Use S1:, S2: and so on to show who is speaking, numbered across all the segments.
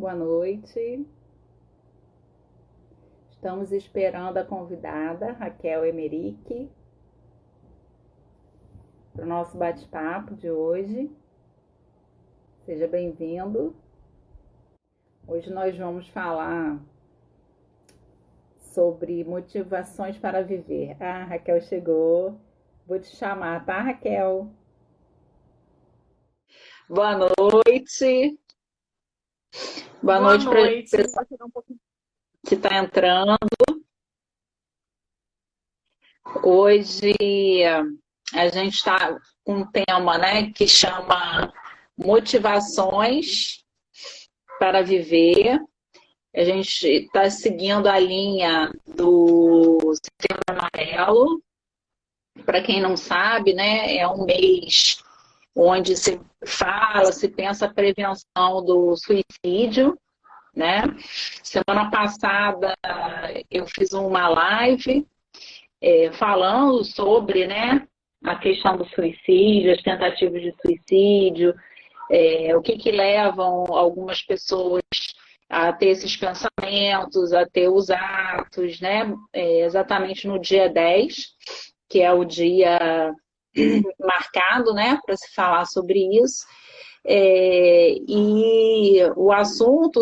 S1: Boa noite. Estamos esperando a convidada, Raquel Emerick, para o nosso bate-papo de hoje. Seja bem-vindo. Hoje nós vamos falar sobre motivações para viver. Ah, Raquel chegou. Vou te chamar, tá, Raquel? Boa noite. Boa
S2: Boa
S1: noite para o
S2: noite.
S1: pessoal que está entrando. Hoje a gente está com um tema, né, que chama Motivações para Viver. A gente está seguindo a linha do Setembro Amarelo. Para quem não sabe, né, é um mês onde se fala, se pensa a prevenção do suicídio, né? Semana passada eu fiz uma live falando sobre, né, a questão do suicídio, as tentativas de suicídio, o que levam algumas pessoas a ter esses pensamentos, a ter os atos, né? Exatamente no dia 10, que é o dia marcado, né, para se falar sobre isso. E o assunto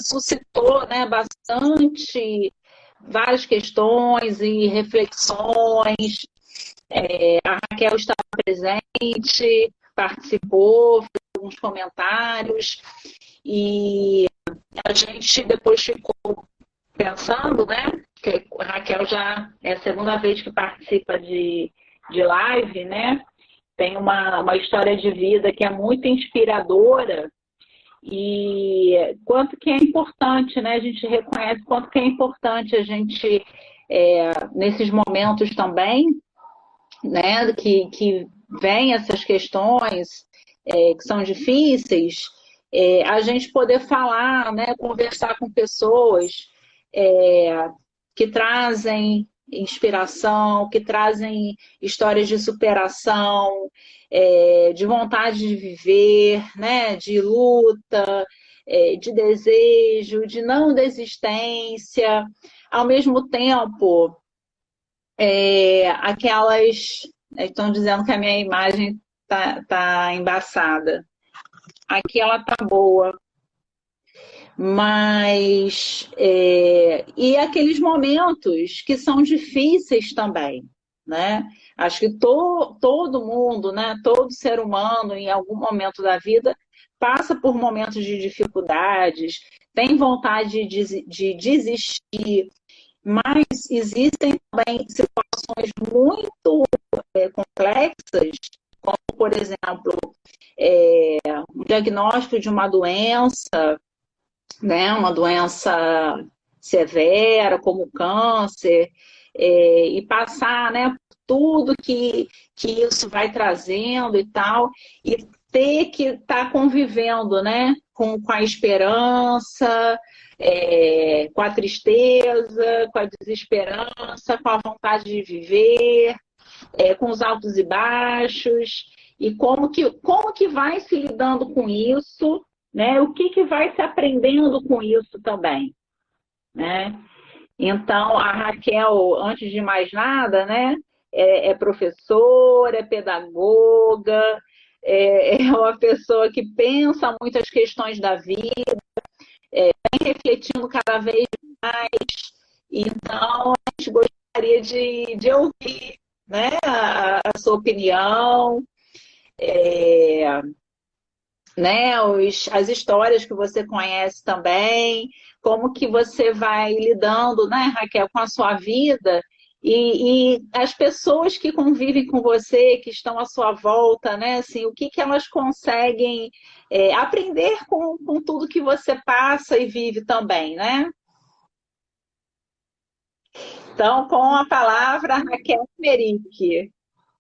S1: suscitou, né, bastante várias questões e reflexões. A Raquel estava presente, participou, fez alguns comentários, e a gente depois ficou pensando, né? Que a Raquel já é a segunda vez que participa de live, né? Tem uma história de vida que é muito inspiradora e quanto que é importante, né? A gente reconhece quanto que é importante a gente, nesses momentos também, né? Que vem essas questões que são difíceis, a gente poder falar, né? Conversar com pessoas é, que trazem inspiração, que trazem histórias de superação, de vontade de viver, né? De luta, de desejo, de não desistência, ao mesmo tempo, aquelas estão dizendo que a minha imagem tá embaçada. Aqui ela tá boa, mas e aqueles momentos que são difíceis também, né? Acho que todo mundo, né? Todo ser humano, em algum momento da vida, passa por momentos de dificuldades, tem vontade de desistir, mas existem também situações muito complexas, como, por exemplo, o diagnóstico de uma doença, né, uma doença severa, como câncer, e passar, né, por tudo que isso vai trazendo e tal, e ter que estar convivendo, né, com a esperança, com a tristeza, com a desesperança, com a vontade de viver, com os altos e baixos, e como que vai se lidando com isso, né? O que vai se aprendendo com isso também, né? Então, a Raquel, antes de mais nada, né, é professora, é pedagoga, é uma pessoa que pensa muito as questões da vida, vem refletindo cada vez mais. Então, a gente gostaria de ouvir, né, a sua opinião, né, as histórias que você conhece também, como que você vai lidando, né, Raquel, com a sua vida e as pessoas que convivem com você, que estão à sua volta, né, assim, o que elas conseguem aprender com tudo que você passa e vive também, né? Então, com a palavra, Raquel Merick,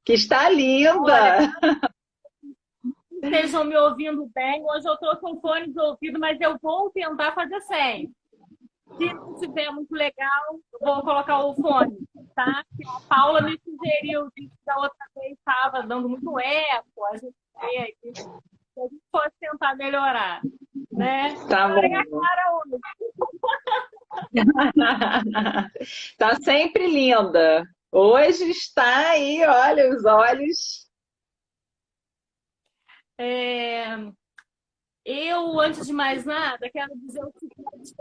S1: que está
S2: Olha,
S1: linda.
S2: estejam me ouvindo bem. Hoje eu estou com fone de ouvido, mas eu vou tentar fazer sem. Se não estiver muito legal, eu vou colocar o fone, tá? Porque a Paula me sugeriu, disse que da outra vez estava dando muito eco. A gente vê aqui. Se a gente fosse tentar melhorar. né?
S1: Tá
S2: Olha a
S1: bom.
S2: Clara hoje.
S1: Tá sempre linda. Hoje está aí, olha, os olhos.
S2: É, eu, antes de mais nada, quero dizer o seguinte: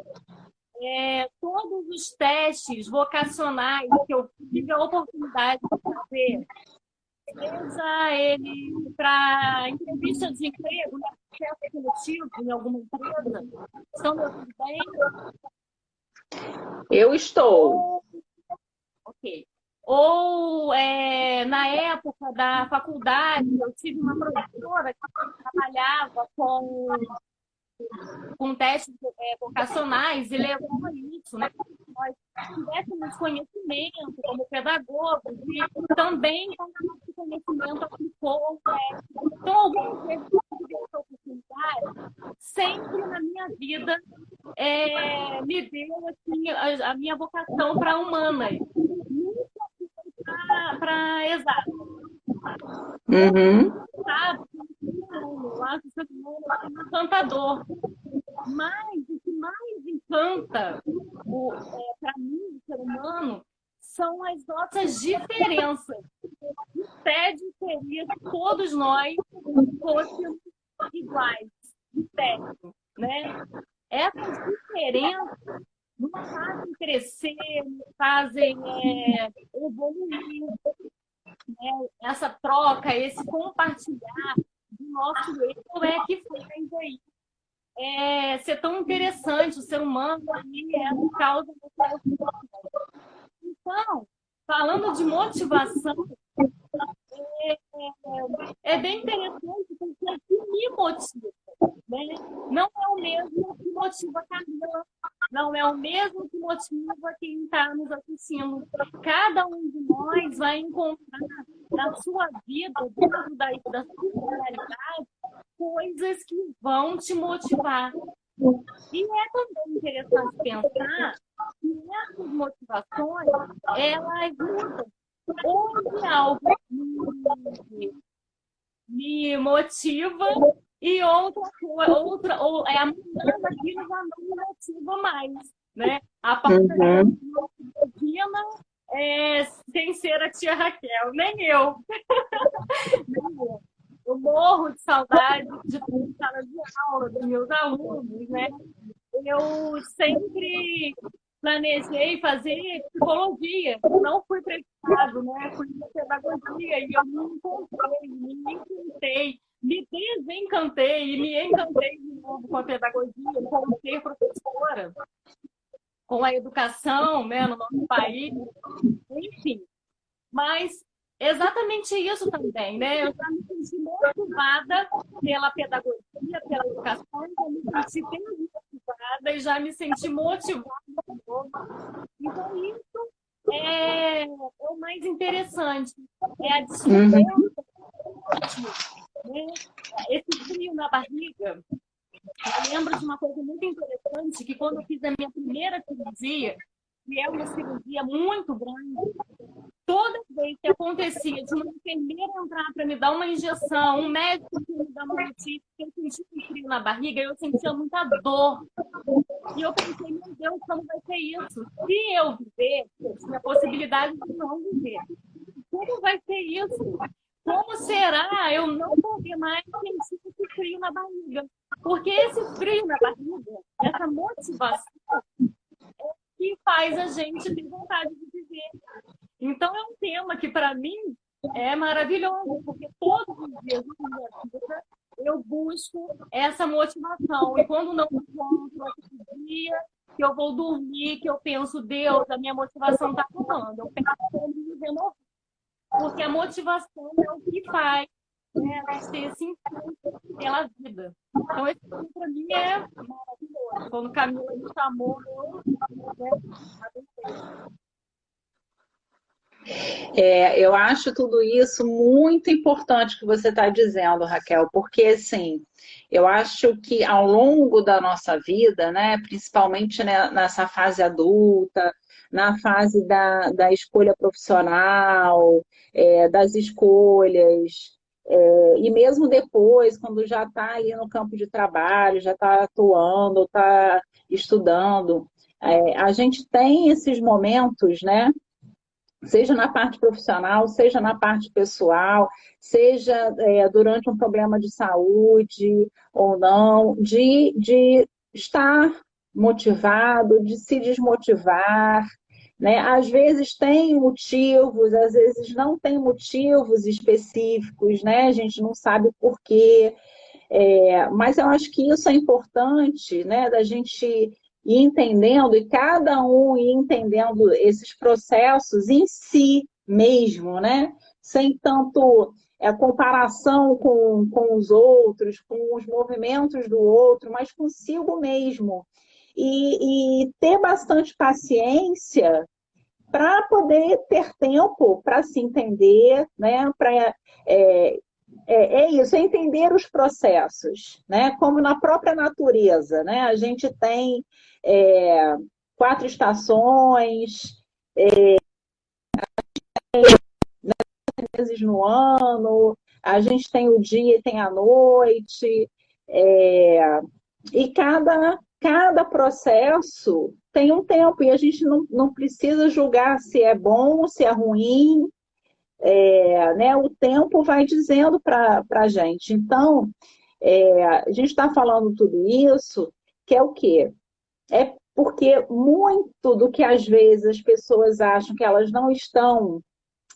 S2: todos os testes vocacionais que eu tive a oportunidade de fazer, seja ele para entrevista de emprego, né, processo seletivo em alguma empresa, estão me ouvindo bem?
S1: Eu estou.
S2: Ou, ok. Ou na época da faculdade, eu tive uma professora que trabalhava com testes vocacionais e levou a isso, né? Nós tivéssemos conhecimento como pedagogos e também com esse conhecimento aplicou ao teste. Então, algumas vezes que eu tive essa oportunidade, sempre na minha vida me deu assim, a minha vocação para humanas. Nunca para exato,
S1: Uhum.
S2: sabe? Eu acho que o ser humano é encantador. Mas o que mais encanta para mim, o ser humano, são as nossas diferenças. O tédio seria se todos nós fôssemos iguais, de tédio, né? Essas diferenças nos fazem crescer, nos fazem evoluir, né? Essa troca, esse compartilhar do nosso eu que faz aí ser tão interessante o ser humano e é a causa do Então, falando de motivação, bem interessante porque o que me motiva, né? Não é o mesmo que motiva a Camila, não é o mesmo que motiva quem está nos assistindo. Cada um de nós vai encontrar na sua vida, dentro da sua realidade, coisas que vão te motivar. E é também interessante pensar que essas motivações, elas mudam. Hoje algo me motiva e ou amanhã aquilo já não me motiva mais, né? A parte da rotina sem ser a tia Raquel, nem eu. Eu morro de saudade de sala de aula dos meus alunos, né? Eu sempre planejei fazer psicologia, não fui para esse lado, né? Fui para pedagogia e eu me encontrei, me encantei, me desencantei e me encantei de novo com a pedagogia, com ser professora, com a educação, né, no nosso país, enfim. Mas exatamente isso também, né? Eu já me senti motivada pela pedagogia, pela educação, eu me senti bem motivada e já me senti motivada de novo. Então, isso é o mais interessante, é a descoberta, né? Esse frio na barriga. Eu lembro de uma coisa muito interessante, que quando eu fiz a minha primeira cirurgia, que é uma cirurgia muito grande, toda vez que acontecia de uma enfermeira entrar para me dar uma injeção, um médico me dar uma notícia, que eu sentia um frio na barriga, eu sentia muita dor. E eu pensei, meu Deus, como vai ser isso? Se eu viver, eu tinha a possibilidade de não viver. Como vai ser isso? Como será eu não poder mais sentir esse frio na barriga? Porque esse frio na barriga, essa motivação, é o que faz a gente ter vontade de viver. Então, é um tema que, para mim, é maravilhoso, porque todos os dias da minha vida eu busco essa motivação. E quando não encontro aquele dia que eu vou dormir, que eu penso, Deus, a minha motivação está acabando. Eu penso em me renovar. Porque a motivação é o que faz, né, a gente ter esse impulso pela vida. Então, esse para mim é maravilhoso. Quando Camila me chamou,
S1: Eu acho tudo isso muito importante que você está dizendo, Raquel, porque assim, eu acho que ao longo da nossa vida, né, principalmente né, nessa fase adulta, na fase da escolha profissional, das escolhas, E mesmo depois, quando já está aí no campo de trabalho, já está atuando, está estudando, a gente tem esses momentos, né? Seja na parte profissional, seja na parte pessoal, seja durante um problema de saúde ou não, de estar motivado, de se desmotivar, né? Às vezes tem motivos, às vezes não tem motivos específicos, né? A gente não sabe o porquê, mas eu acho que isso é importante, né? Da gente ir entendendo, e cada um ir entendendo esses processos em si mesmo, né? Sem tanto comparação com os outros, com os movimentos do outro, mas consigo mesmo. E ter bastante paciência para poder ter tempo para se entender, né? É isso, é entender os processos, né? Como na própria natureza, né? A gente tem 4 estações, meses no ano, a gente tem o dia e tem a noite, e cada processo tem um tempo, e a gente não precisa julgar se é bom, se é ruim, né? O tempo vai dizendo para a gente. Então, a gente está falando tudo isso, que é o quê? É porque muito do que às vezes as pessoas acham que elas não estão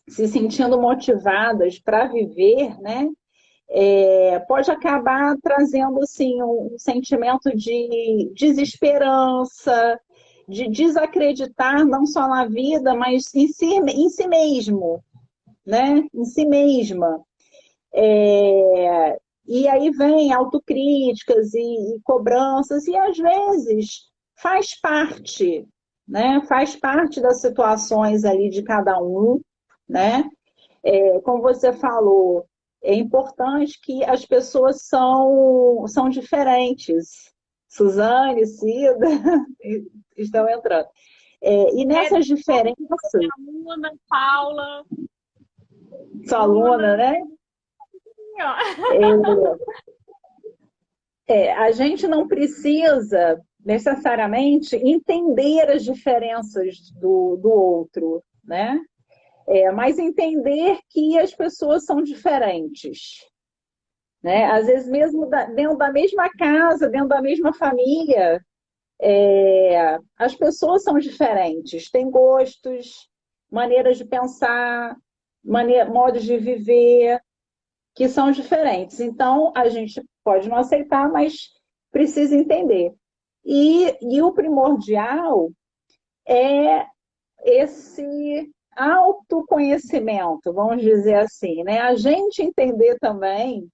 S1: se sentindo motivadas para viver, né? Pode acabar trazendo assim, um sentimento de desesperança, de desacreditar não só na vida, mas em si mesmo, né? Em si mesma. E aí vem autocríticas e cobranças, e às vezes faz parte, né? Faz parte das situações ali de cada um, né? Como você falou, é importante que as pessoas são diferentes. Suzane, Cida, estão entrando. E nessas diferenças.
S2: Aluna, Paula.
S1: Sua aluna, né? A gente não precisa necessariamente entender as diferenças do outro, né? Mas entender que as pessoas são diferentes, né? Às vezes mesmo dentro da mesma casa, dentro da mesma família, as pessoas são diferentes, têm gostos, maneiras de pensar, modos de viver, que são diferentes. Então, a gente pode não aceitar, mas precisa entender. E o primordial é esse autoconhecimento, vamos dizer assim, né? A gente entender também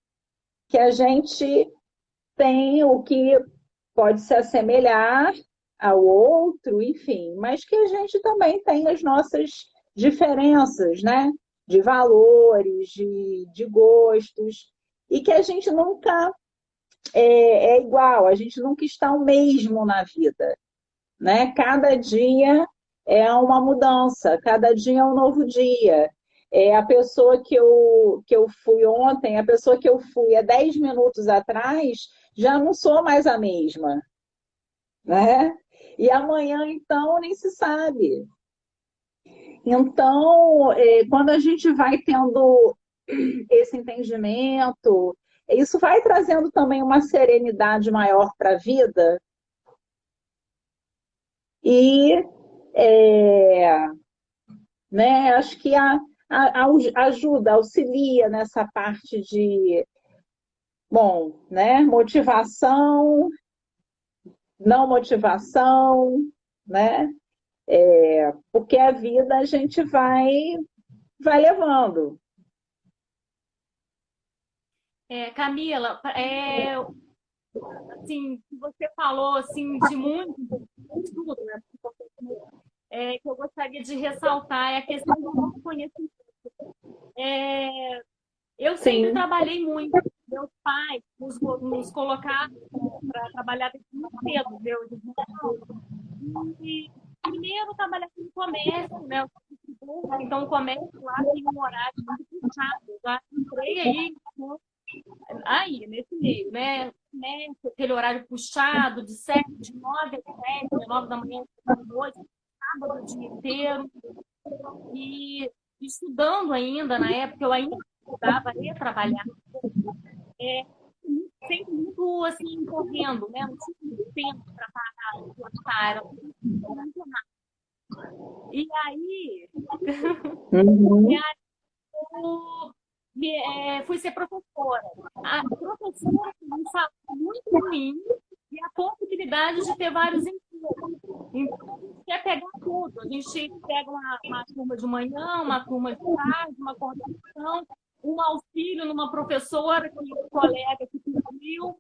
S1: que a gente tem o que pode se assemelhar ao outro, enfim, mas que a gente também tem as nossas diferenças, né? De valores, de gostos, e que a gente nunca é igual, a gente nunca está o mesmo na vida, né? Cada dia é uma mudança, cada dia é um novo dia. A pessoa que eu fui ontem, a pessoa que eu fui há 10 minutos atrás, já não sou mais a mesma, né? E amanhã, então, nem se sabe. Então, quando a gente vai tendo esse entendimento, isso vai trazendo também uma serenidade maior para a vida e né, acho que ajuda, auxilia nessa parte de, bom, né, motivação, não motivação, né? Porque a vida a gente vai levando.
S2: Camila, assim, você falou assim de muito tudo, né? Que eu gostaria de ressaltar é a questão do autoconhecimento. Eu sempre
S1: Sim.
S2: trabalhei muito. Meus pais nos colocaram para trabalhar desde muito cedo, viu? E primeiro trabalhar no comércio, né? Então o comércio lá tem um horário muito puxado. Eu já entrei aí começou aí, nesse meio, né? Aquele horário puxado, de 9 às 7, de 9 da manhã às 7 da noite, sábado o dia inteiro. E estudando ainda, na época, eu ainda estudava e trabalhava, é, sempre muito, assim, correndo, né? Não tinha muito tempo para parar, para muito rápido. E aí,
S1: Uhum.
S2: fui ser professora. A professora tem um salário muito ruim e a possibilidade de ter vários empregos. Então, a gente quer pegar tudo. A gente pega uma turma de manhã, uma turma de tarde, uma coordenação, um auxílio numa professora, que um colega que pediu, um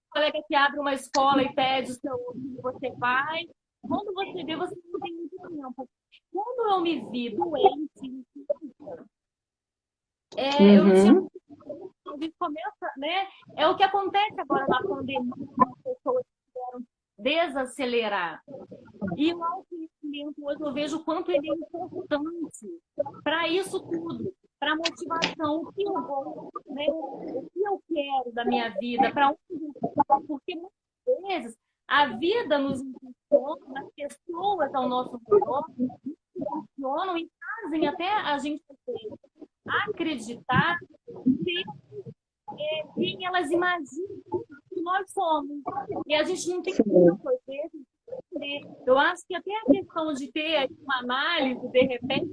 S2: colega que abre uma escola e pede o seu que você vai. Quando você vê, você não tem muito tempo. Quando eu me vi doente, eu não tinha.
S1: Uhum.
S2: A gente começa, né? É o que acontece agora na pandemia, as pessoas quiseram desacelerar. E o autoconhecimento, hoje eu vejo o quanto ele é importante para isso tudo, para a motivação, o que eu vou, né? O que eu quero da minha vida, para onde eu vou, porque muitas vezes a vida nos impulsiona, as pessoas ao nosso redor nos impulsionam e fazem até a gente acreditar quem elas imaginam que nós somos. E a gente não tem tempo, às vezes, de entender. Eu acho que até a questão de ter uma análise, de repente,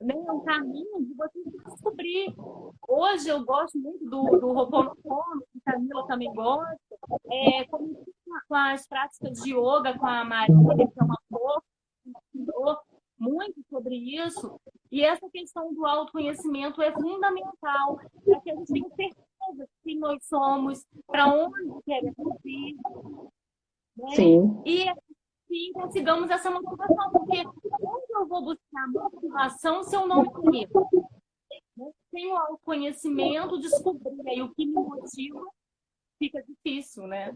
S2: né, um caminho de você se descobrir. Hoje eu gosto muito do Ho'oponopono, que a Camila também gosta. Comecei com as práticas de yoga com a Maria, que é uma prof, que ensinou muito sobre isso. E essa questão do autoconhecimento é fundamental para que a gente tenha certeza de quem nós somos, para onde queremos ir, né?
S1: Sim.
S2: E assim consigamos essa motivação, porque onde eu vou buscar motivação se eu não me conheço? Sem o autoconhecimento, descobrir aí o que me motiva, fica difícil, né?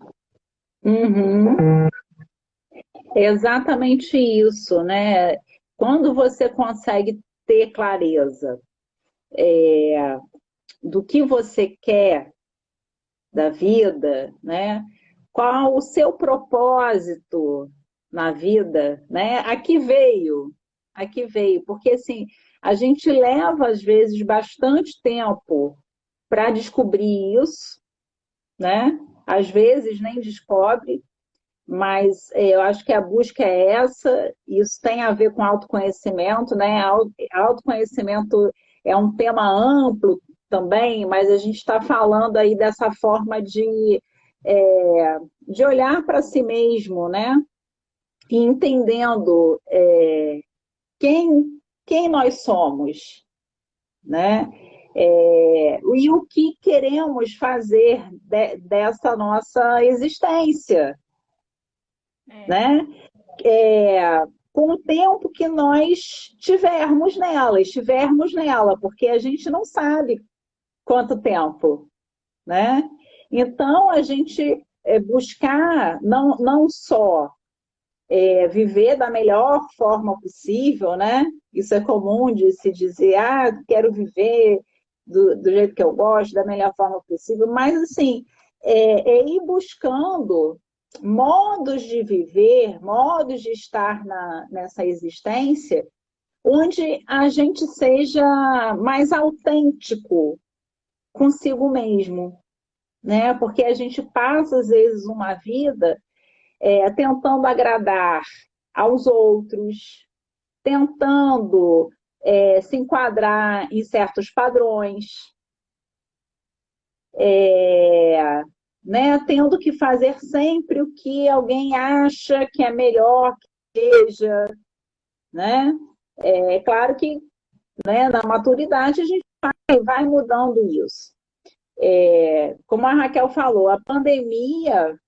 S1: Uhum. É exatamente isso, né? Quando você consegue ter clareza do que você quer da vida, né? Qual o seu propósito na vida, né? Aqui veio, porque assim, a gente leva às vezes bastante tempo para descobrir isso, né? Às vezes nem descobre, mas eu acho que a busca é essa, isso tem a ver com autoconhecimento, né? Autoconhecimento é um tema amplo também, mas a gente está falando aí dessa forma de olhar para si mesmo, né? E entendendo quem nós somos, né? E o que queremos fazer dessa nossa existência, né? Com o tempo que nós estivermos nela, porque a gente não sabe quanto tempo, né? Então, a gente buscar não só viver da melhor forma possível, né? Isso é comum de se dizer, quero viver do jeito que eu gosto, da melhor forma possível, mas assim, ir buscando modos de viver, modos de estar nessa existência, onde a gente seja mais autêntico consigo mesmo, né? Porque a gente passa, às vezes, uma vida tentando agradar aos outros, tentando se enquadrar em certos padrões, né? Tendo que fazer sempre o que alguém acha que é melhor que seja, né? É claro que, né, na maturidade a gente vai mudando isso. Como a Raquel falou, a pandemia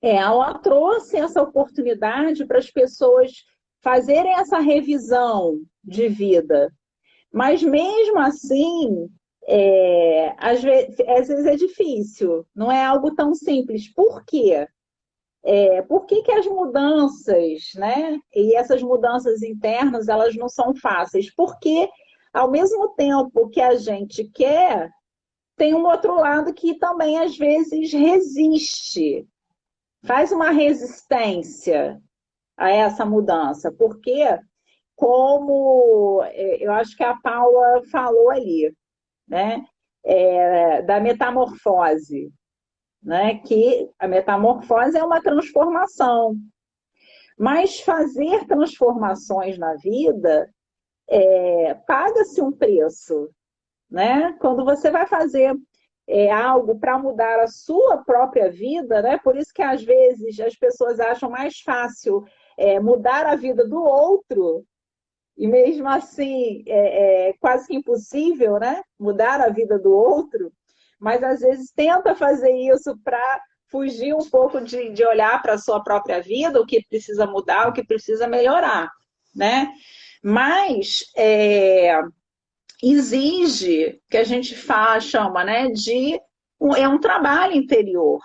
S1: ela trouxe essa oportunidade para as pessoas fazerem essa revisão de vida. Mas mesmo assim, às vezes é difícil, não é algo tão simples. Por quê? Por que as mudanças, né? E essas mudanças internas, elas não são fáceis? Porque, ao mesmo tempo que a gente quer tem um outro lado que também às vezes resiste, faz uma resistência a essa mudança, porque como eu acho que a Paula falou ali, né? Da metamorfose, né? Que a metamorfose é uma transformação, mas fazer transformações na vida paga-se um preço, né? Quando você vai fazer algo para mudar a sua própria vida, né? Por isso que às vezes as pessoas acham mais fácil mudar a vida do outro, e mesmo assim é quase que impossível, né? Mudar a vida do outro, mas às vezes tenta fazer isso para fugir um pouco de olhar para a sua própria vida, o que precisa mudar, o que precisa melhorar, né? Mas exige que a gente chama, né, de um trabalho interior,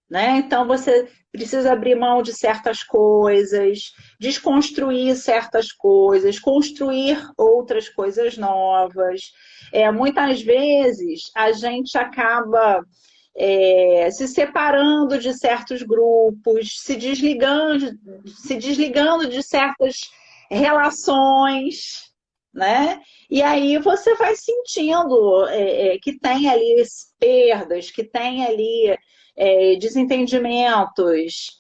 S1: né? Então você precisa abrir mão de certas coisas, desconstruir certas coisas, construir outras coisas novas. Muitas vezes a gente acaba se separando de certos grupos, se desligando de certas relações, né? E aí você vai sentindo que tem ali perdas, que tem ali desentendimentos,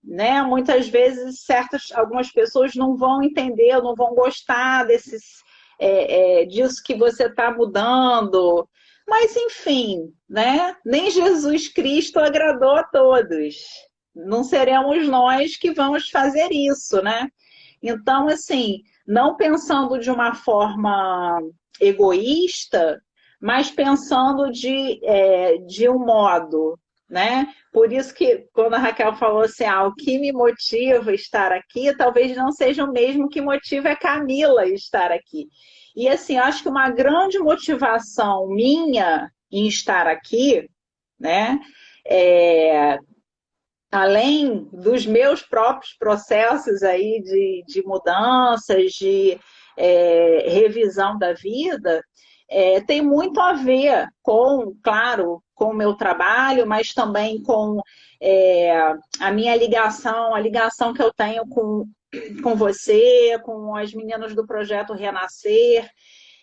S1: né? Muitas vezes algumas pessoas não vão entender, não vão gostar disso que você está mudando. Mas, enfim, né? Nem Jesus Cristo agradou a todos. Não seremos nós que vamos fazer isso, né? Então, assim, não pensando de uma forma egoísta, mas pensando de um modo, né? Por isso que quando a Raquel falou assim, o que me motiva a estar aqui, talvez não seja o mesmo que motiva a Camila a estar aqui. E assim, eu acho que uma grande motivação minha em estar aqui, né? Além dos meus próprios processos aí de mudanças, de revisão da vida, tem muito a ver com, claro, com o meu trabalho, mas também com a minha ligação, a ligação que eu tenho com você, com as meninas do Projeto Renascer.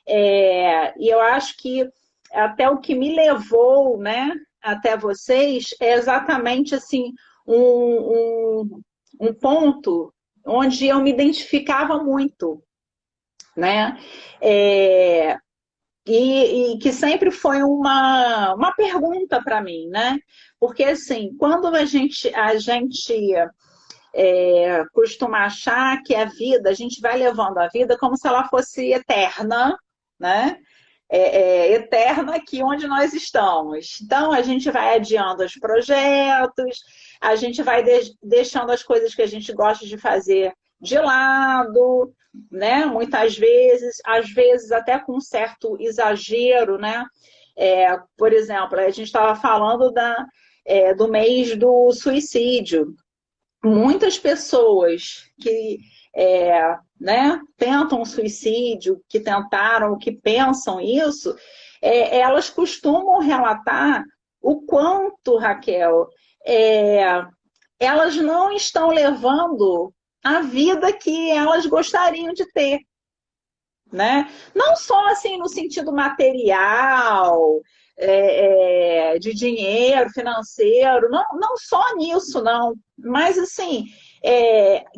S1: E eu acho que até o que me levou, né, até vocês é exatamente assim um ponto onde eu me identificava muito, né? E que sempre foi uma pergunta para mim, né? Porque assim, quando a gente costuma achar que a gente vai levando a vida como se ela fosse eterna, né? Eterna aqui onde nós estamos. Então, a gente vai adiando os projetos, a gente vai deixando as coisas que a gente gosta de fazer de lado, né? Muitas vezes, às vezes até com um certo exagero, né? Por exemplo, a gente estava falando do mês do suicídio. Muitas pessoas que né, tentam suicídio, que tentaram, que pensam isso, elas costumam relatar o quanto, Raquel, elas não estão levando a vida que elas gostariam de ter, né? Não só assim no sentido material, de dinheiro, financeiro, não só nisso, não, mas assim,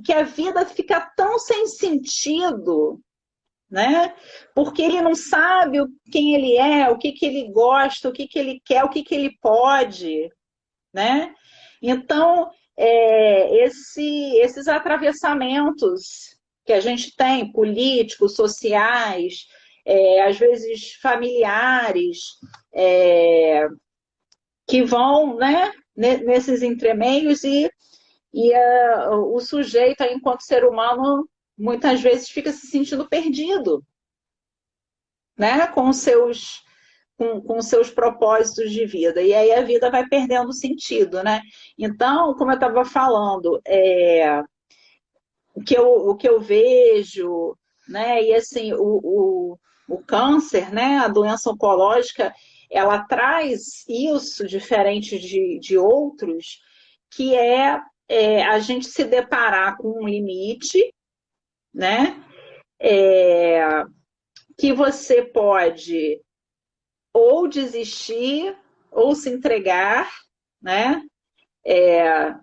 S1: que a vida fica tão sem sentido, né? Porque ele não sabe quem ele é, o que ele gosta, o que ele quer, o que ele pode, né? Então, esses atravessamentos que a gente tem, políticos, sociais, às vezes familiares, que vão, né, nesses entremeios e o sujeito, enquanto ser humano, muitas vezes fica se sentindo perdido, né, com seus propósitos de vida. E aí a vida vai perdendo sentido, né? Então, como eu estava falando, o que eu vejo, né? E assim, o câncer, né? A doença oncológica, ela traz isso, diferente de outros, que é a gente se deparar com um limite, né? É, que você pode ou desistir ou se entregar, né?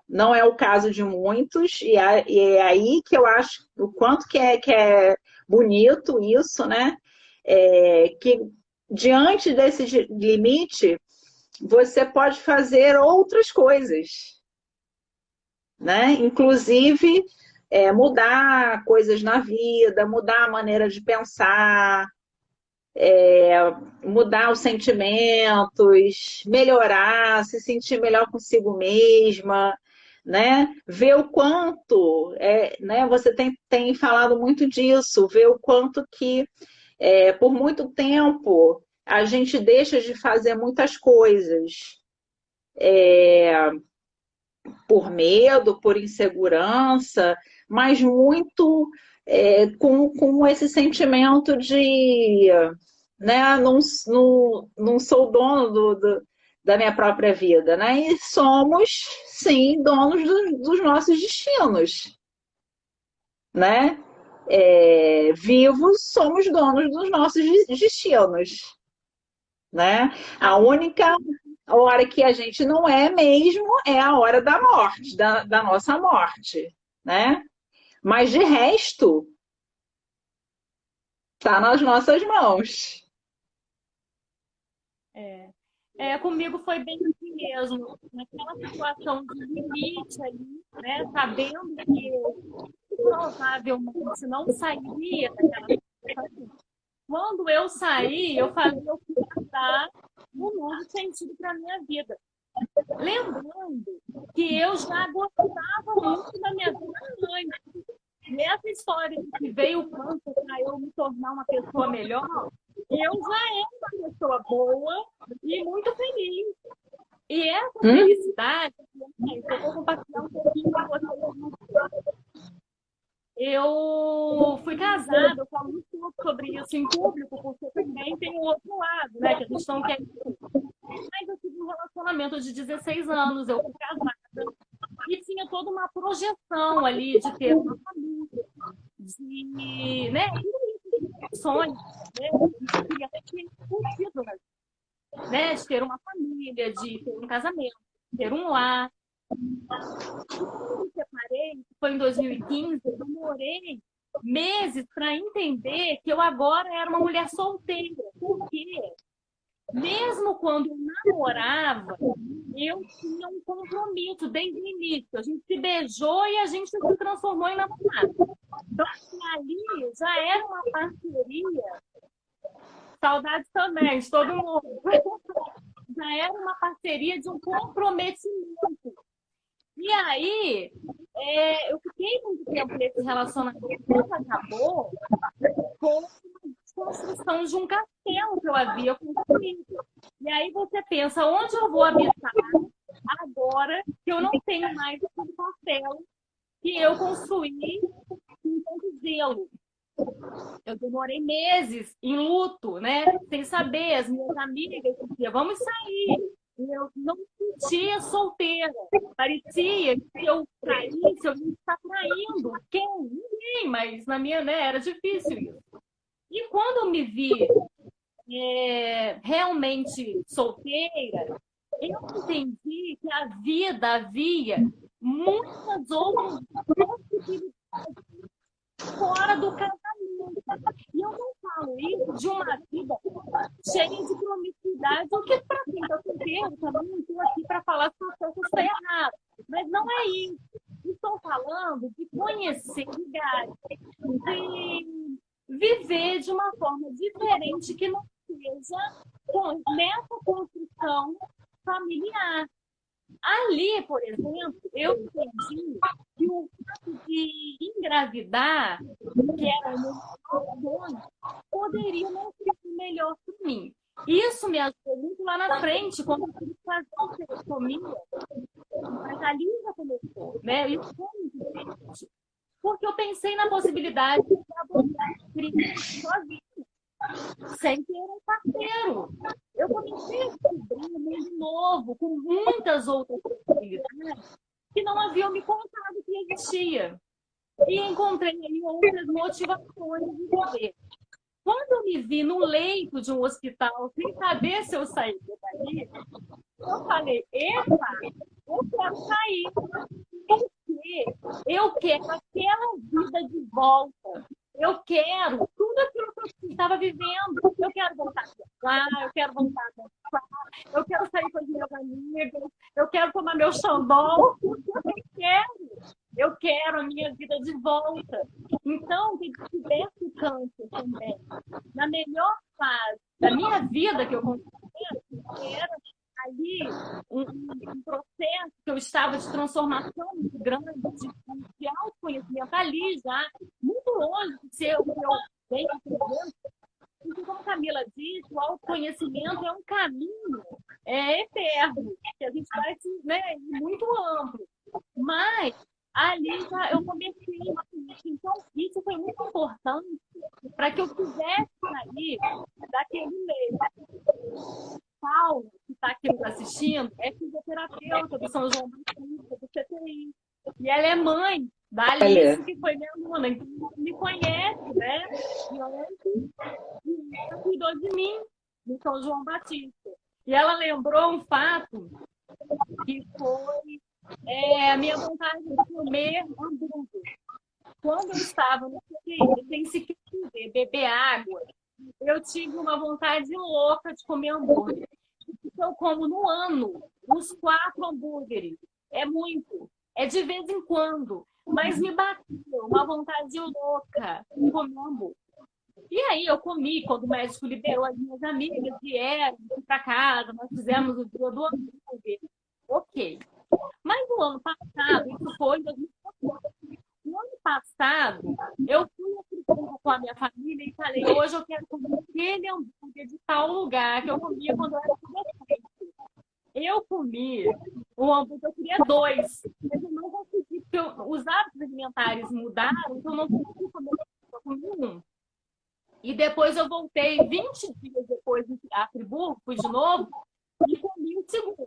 S1: Não é o caso de muitos, e é aí que eu acho o quanto que é bonito isso, né? Que diante desse limite, você pode fazer outras coisas, né? Inclusive, mudar coisas na vida, mudar a maneira de pensar, mudar os sentimentos, melhorar, se sentir melhor consigo mesma, né? Ver o quanto, né? Você tem falado muito disso, ver o quanto que, por muito tempo, a gente deixa de fazer muitas coisas por medo, por insegurança, mas muito com esse sentimento de, né, não sou dono da minha própria vida, né? E somos, sim, donos dos nossos destinos, né? Vivos, somos donos dos nossos destinos, né? A única hora que a gente não é mesmo é a hora da morte, da nossa morte, né? Mas de resto, está nas nossas mãos.
S2: Comigo foi bem assim mesmo, naquela situação de limite ali, né? Sabendo que eu provavelmente não sairia daquela situação. Quando eu saí, eu falei, eu quero dar um novo sentido para a minha vida. Lembrando que eu já gostava muito da minha vida antes. E essa história de que veio o câncer para eu me tornar uma pessoa melhor, eu já era uma pessoa boa e muito feliz. E essa felicidade, eu vou compartilhar um pouquinho com vocês. Eu fui casada, eu falo muito pouco sobre isso em público, porque também tem o outro lado, né? Que a gente não quer. Mas eu tive um relacionamento de 16 anos, eu fui casada, e tinha toda uma projeção ali de ter uma família, de, né? Sonhos, né? Eu queria ter curtido, né? De ter uma família, de ter um casamento, de ter um lar. E quando eu me separei, foi em 2015, eu demorei meses para entender que eu agora era uma mulher solteira. Por quê? Mesmo quando eu namorava, eu tinha um compromisso desde o início. A gente se beijou e a gente se transformou em namorado. Então, ali já era uma parceria. Saudades também, de todo mundo. Já era uma parceria de um comprometimento. E aí, eu fiquei muito tempo nesse relacionamento. Quando acabou, com a construção de um castelo que eu havia construído. E aí você pensa, onde eu vou habitar agora que eu não tenho mais aquele castelo que eu construí com tanto zelo? Eu demorei meses em luto, né? Sem saber. As minhas amigas diziam, vamos sair. E eu não me sentia solteira. Parecia que se eu traísse, eu ia estar traindo. Quem? Ninguém, mas na minha, né, era difícil isso. E quando eu me vi realmente solteira, eu entendi que a vida havia muitas outras possibilidades fora do casamento. E eu não falo isso de uma vida cheia de promiscuidade, o que para quem está solteiro também não estou aqui para falar se a pessoa está errada. Mas não é isso. Estou falando de conhecer lugares, de viver de uma forma diferente que não seja nessa construção familiar. Ali, por exemplo, eu entendi que o fato de engravidar, que era o meu sonho, poderia não ser o melhor para mim. Isso me ajudou muito lá na frente, quando eu fui fazer a esterectomia. Mas ali já começou, né? Isso foi muito diferente. Porque eu pensei na possibilidade de abortar sozinha, sem ter um parceiro. Eu comecei a descobrir um mundo novo, com muitas outras possibilidades que não haviam me contado que existia. E encontrei aí outras motivações de viver. Quando eu me vi no leito de um hospital, sem saber se eu saía dali, eu falei, epa, eu quero sair, porque eu quero aquela vida de volta. Eu quero tudo aquilo que eu estava vivendo. Eu quero voltar a dançar, eu quero voltar a dançar, eu quero sair com os meus amigos, eu quero tomar meu xandol. Eu quero a minha vida de volta. Então, que tivesse câncer também, na melhor fase da minha vida que eu consegui, era ali um processo que eu estava de transformação muito grande, de autoconhecimento ali já, muito longe de ser o que eu venho aprendendo. Porque, como Camila disse, o autoconhecimento é um caminho eterno, que a gente vai muito amplo. Mas ali já eu comecei isso. Então, isso foi muito importante para que eu pudesse sair daquele meio. Paulo, que está aqui nos assistindo, é fisioterapeuta do São João Batista, do CTI. E ela é mãe da Alice, que foi minha aluna. Então, me conhece, né? E ela cuidou de mim no São João Batista. E ela lembrou um fato que foi a minha vontade de comer hambúrguer. Quando eu estava no CTI, sem sequer beber água, eu tive uma vontade louca de comer hambúrguer. Eu como no ano uns 4 hambúrgueres. É muito. É de vez em quando. Mas me bateu uma vontade louca de comer hambúrguer. E aí eu comi, quando o médico liberou as minhas amigas, vieram para casa, nós fizemos o dia do hambúrguer. Ok. Mas no ano passado, isso foi em 2014. No ano passado, eu fui com a minha família e falei, hoje eu quero comer aquele hambúrguer de tal lugar que eu comia quando eu era adolescente. Eu comi o hambúrguer, eu queria 2, mas eu não consegui, porque os hábitos alimentares mudaram, então eu não consegui comer, eu comi 1. E depois eu voltei 20 dias depois a Friburgo, fui de novo, e comi o segundo.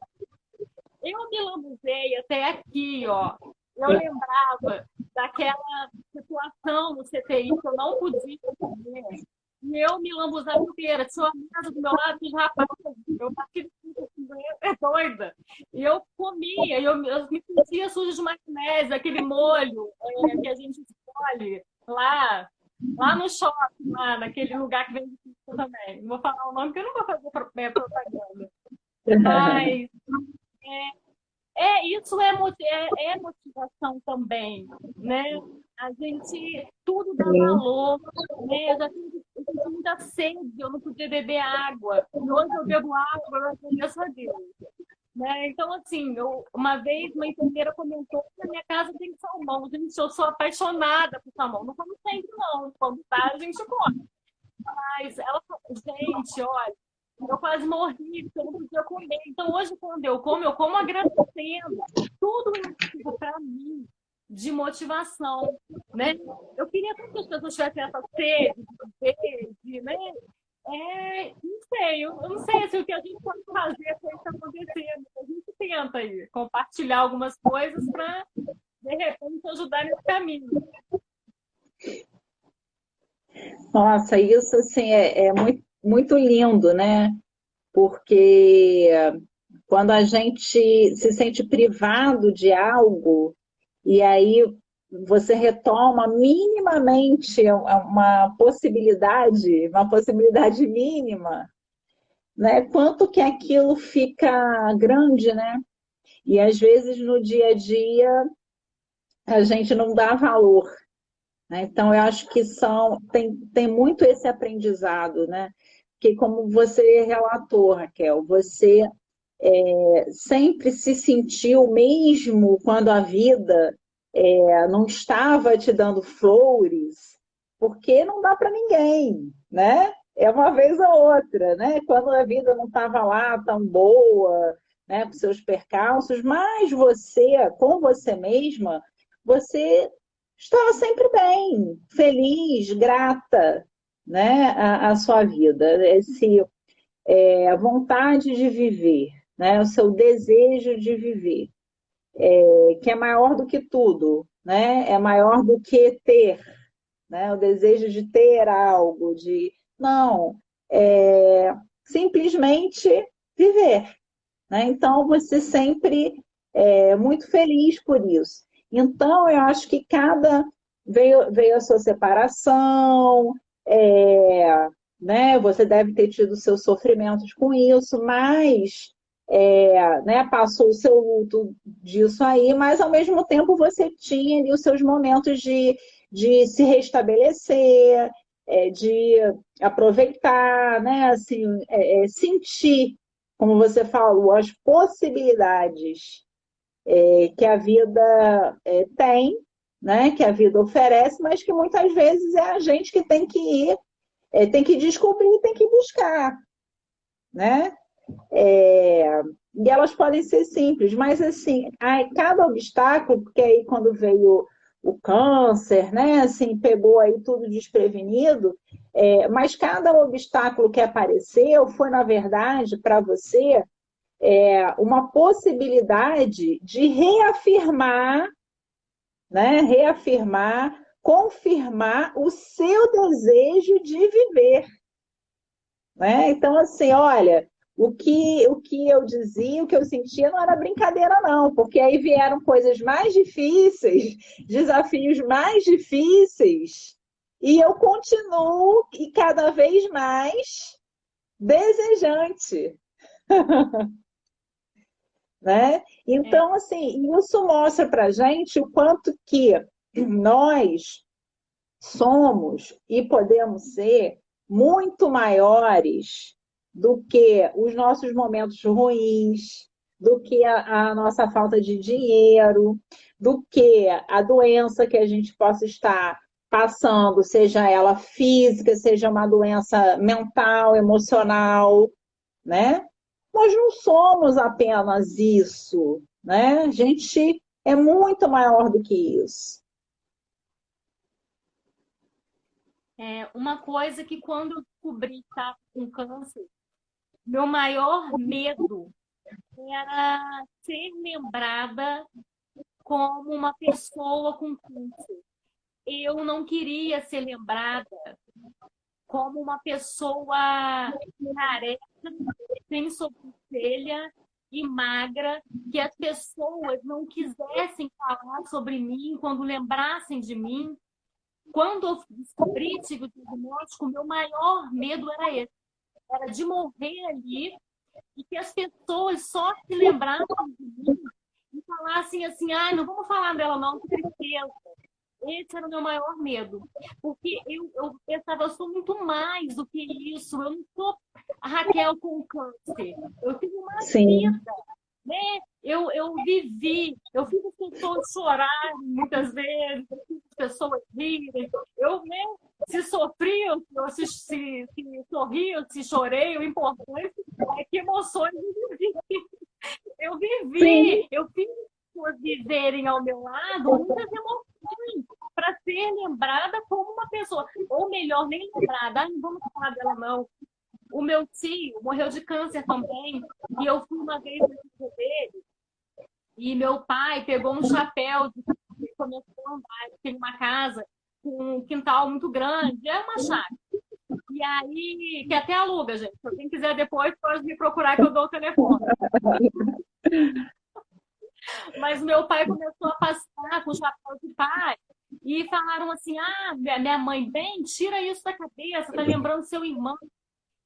S2: Eu me lambuzei até aqui, ó. Eu lembrava daquela situação no CTI que eu não podia comer. E eu me lambuzava inteira. Tinha uma mesa do meu lado que rapaz, eu bati é doida. E eu comia, eu me sentia suja de maionese, aquele molho que a gente escolhe lá no shopping, lá naquele lugar que vende pizza também. Não vou falar o nome, porque eu não vou fazer propaganda. Mas isso é motivação também, né? A gente, tudo dá valor, né? Eu senti muita sede, eu não podia beber água. E hoje eu bebo água, eu agradeço a Deus. Né? Então, assim, uma vez uma enfermeira comentou que na minha casa tem salmão. Gente, eu sou apaixonada por salmão. Não como sempre, não. Quando tá, a gente come. Mas ela falou, gente, olha, eu quase morri, porque eu não podia comer. Então, hoje, quando eu como agradecendo. Tudo isso para mim de motivação, né? Eu queria que as pessoas tivessem essa sede, né? Não sei, eu não sei se o que a gente pode fazer para isso acontecer. A gente tenta aí compartilhar algumas coisas para, de repente, ajudar nesse caminho.
S1: Nossa, isso assim, é muito, muito lindo, né? Porque quando a gente se sente privado de algo, e aí você retoma minimamente uma possibilidade mínima, né? Quanto que aquilo fica grande, né? E às vezes no dia a dia a gente não dá valor, né? Então eu acho que tem muito esse aprendizado, né? Que como você relatou, Raquel, você sempre se sentiu, mesmo quando a vida não estava te dando flores, porque não dá para ninguém, né? É uma vez ou outra, né? Quando a vida não estava lá tão boa, né? Com seus percalços, mas você, com você mesma, você estava sempre bem, feliz, grata, né, a sua vida, a vontade de viver, né, o seu desejo de viver, que é maior do que tudo, né, é maior do que ter, né, o desejo de ter algo, não, é simplesmente viver, né? Então, você sempre é muito feliz por isso. Então, eu acho que veio a sua separação, né? Você deve ter tido seus sofrimentos com isso, mas né, passou o seu luto disso aí, mas ao mesmo tempo você tinha ali os seus momentos de se restabelecer, de aproveitar, né? Assim, sentir, como você falou, as possibilidades que a vida tem, né? Que a vida oferece, mas que muitas vezes é a gente que tem que ir, tem que descobrir, tem que buscar, né? E elas podem ser simples, mas assim, cada obstáculo, porque aí quando veio o câncer, né, assim, pegou aí tudo desprevenido, mas cada obstáculo que apareceu foi, na verdade, para você, uma possibilidade de reafirmar, né, confirmar o seu desejo de viver, né? Então, assim, olha, o que eu dizia, o que eu sentia não era brincadeira, não, porque aí vieram coisas mais difíceis, desafios mais difíceis, e eu continuo e cada vez mais desejante, né?
S2: É,
S1: Então, assim, isso mostra para gente o quanto que nós somos e podemos ser muito maiores do que os nossos momentos ruins, do que a nossa falta de dinheiro, do que a doença que a gente possa estar passando, seja ela física, seja uma doença mental, emocional, né? Nós não somos apenas isso, né? A gente é muito maior do que isso.
S2: uma coisa que quando eu descobri que estava com câncer, meu maior medo era ser lembrada como uma pessoa com câncer. Eu não queria ser lembrada como uma pessoa careca, sem sobrancelha e magra, que as pessoas não quisessem falar sobre mim quando lembrassem de mim. Quando eu descobri, tive o diagnóstico, meu maior medo era esse, era de morrer ali e que as pessoas só se lembrassem de mim e falassem assim, ah, não vamos falar dela não, que tristeza. Esse era o meu maior medo. Porque eu pensava, eu sou muito mais do que isso. Eu não sou a Raquel com câncer. Eu tive uma
S1: Sim,
S2: vida, né? Eu vivi, eu fiz as pessoas chorarem muitas vezes, eu fiz as pessoas rirem. Eu, né, se sofriam, se sorriam, se chorei, o importante é que emoções eu vivi. Eu
S1: sim,
S2: vivi, eu fiz as pessoas viverem ao meu lado muitas emoções para ser lembrada como uma pessoa. Ou melhor, nem lembrada, ah, não vamos falar dela, não. O meu tio morreu de câncer também, e eu fui uma vez no dia dele, e meu pai pegou um chapéu e começou a andar. Ele tem uma casa com um quintal muito grande, é uma chácara. E aí, que até aluga, gente. Se quem quiser depois, pode me procurar que eu dou o telefone. Mas meu pai começou a passear com o chapéu de pai e falaram assim: ah, minha mãe, bem, tira isso da cabeça, tá lembrando seu irmão.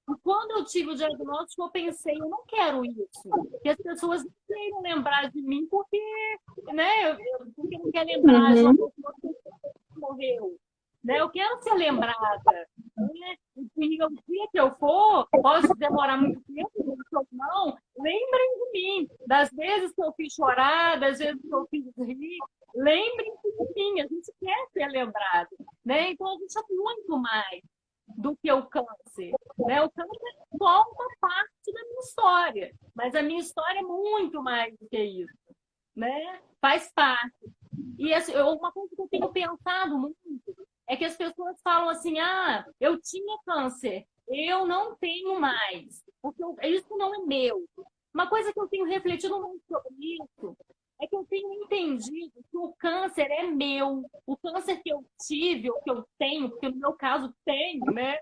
S2: E quando eu tive o diagnóstico, eu pensei: eu não quero isso. Que as pessoas não queiram lembrar de mim porque, né, porque não quer lembrar de uma
S1: uhum,
S2: pessoa que morreu. Né? Eu quero ser lembrada. Né? E o dia que eu for, posso demorar muito tempo, ou não, lembrem de mim, das vezes que eu fiz chorar, das vezes que eu fiz rir, lembrem-se de mim, a gente quer ser lembrado. Né? Então, a gente é muito mais do que o câncer. Né? O câncer é só uma parte da minha história, mas a minha história é muito mais do que isso. Né? Faz parte. E assim, uma coisa que eu tenho pensado muito é que as pessoas falam assim, ah, eu tinha câncer, eu não tenho mais, porque isso não é meu. Uma coisa que eu tenho refletido muito sobre isso é que eu tenho entendido que o câncer é meu. O câncer que eu tive, ou que eu tenho, porque no meu caso tenho, né?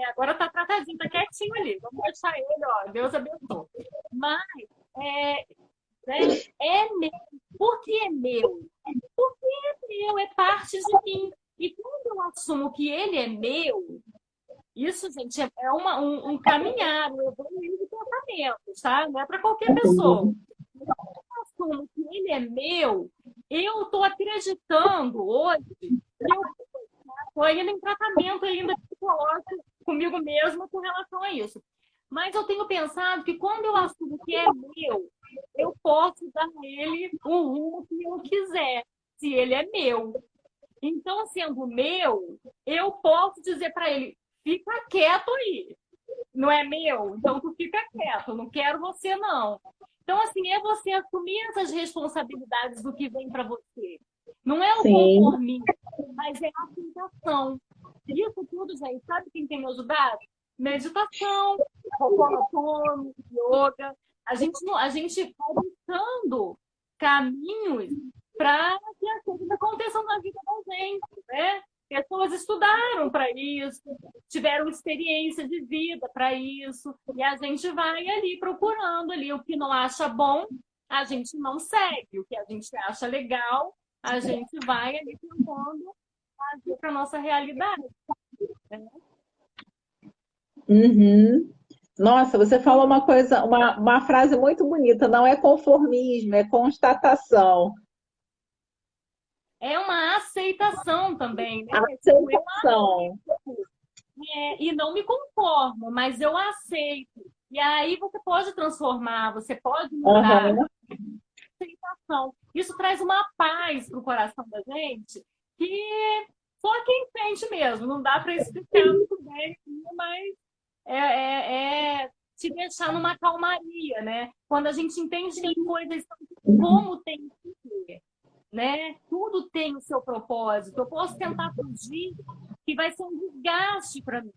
S2: Agora tá tratadinho, tá quietinho ali. Vamos deixar ele, ó. Deus abençoe. Mas é, né, é meu. Por que é meu? Porque é meu, é parte de mim. E quando eu assumo que ele é meu, isso, gente, um caminhar, um evoluir de pensamento, tá? Não é para qualquer pessoa. Quando eu assumo que ele é meu, eu estou acreditando hoje que eu estou ainda em tratamento ainda psicológico comigo mesma com relação a isso. Mas eu tenho pensado que quando eu assumo que é meu, eu posso dar a ele o rumo que eu quiser, se ele é meu. Então, sendo meu, eu posso dizer para ele: fica quieto aí. Não é meu? Então tu fica quieto, não quero você não. Então, assim, é você assumir essas responsabilidades do que vem para você. Não é o
S1: Sim.
S2: conformismo, mas é a aceitação. Isso tudo, gente, sabe quem tem me ajudado? Meditação, Ho'oponopono, yoga. A gente vai buscando caminhos para que as coisas aconteçam na vida da gente, né? Pessoas estudaram para isso, tiveram experiência de vida para isso, e a gente vai ali procurando ali o que não acha bom, a gente não segue, o que a gente acha legal, a gente vai ali tentando fazer para nossa realidade. Né?
S1: Uhum. Nossa, você falou uma coisa, uma frase muito bonita, não é conformismo, é constatação.
S2: É uma aceitação também, né? Tipo, eu
S1: Aceitação.
S2: e não me conformo, mas eu aceito. E aí você pode transformar, você pode mudar.
S1: Aham.
S2: Aceitação. Isso traz uma paz para o coração da gente que só quem sente mesmo. Não dá para explicar muito bem, mas é te deixar numa calmaria, né? Quando a gente entende que as coisas são como tem que ser, né? Tudo tem o seu propósito. Eu posso tentar fugir, que vai ser um desgaste para mim.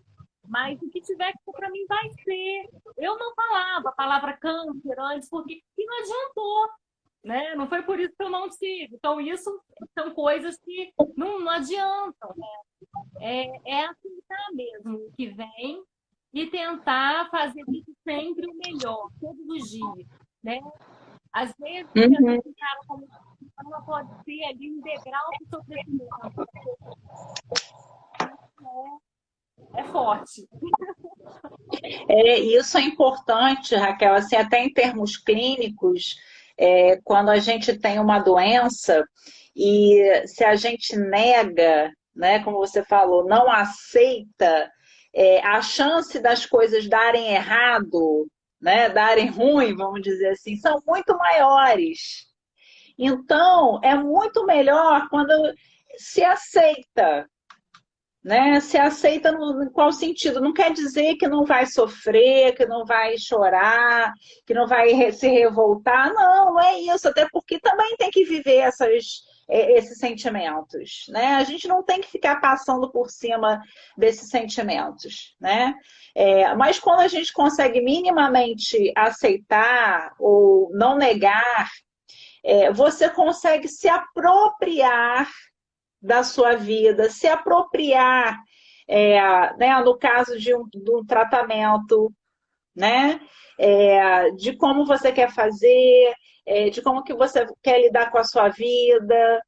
S2: Mas o que tiver que ser para mim vai ser. Eu não falava a palavra câncer antes, porque e não adiantou, né? Não foi por isso que eu não tive. Então, isso são coisas que não adiantam, né? É aceitar mesmo o que vem e tentar fazer disso sempre o melhor, todos os dias, né? Às vezes, o que a
S1: Uhum.
S2: gente encara como ela pode ser ali um degrau para o seu crescimento. É forte.
S1: Isso é importante, Raquel, assim, até em termos clínicos, quando a gente tem uma doença e se a gente nega, né, como você falou, não aceita, a chance das coisas darem errado, né, darem ruim, vamos dizer assim, são muito maiores. Então, é muito melhor quando se aceita, né? Se aceita em qual sentido? Não quer dizer que não vai sofrer, que não vai chorar, que não vai se revoltar. Não, não é isso. Até porque também tem que viver esses sentimentos, né? A gente não tem que ficar passando por cima desses sentimentos, né? Mas quando a gente consegue minimamente aceitar ou não negar, você consegue se apropriar da sua vida, se apropriar, né, no caso de um tratamento, né, de como você quer fazer, de como que você quer lidar com a sua vida,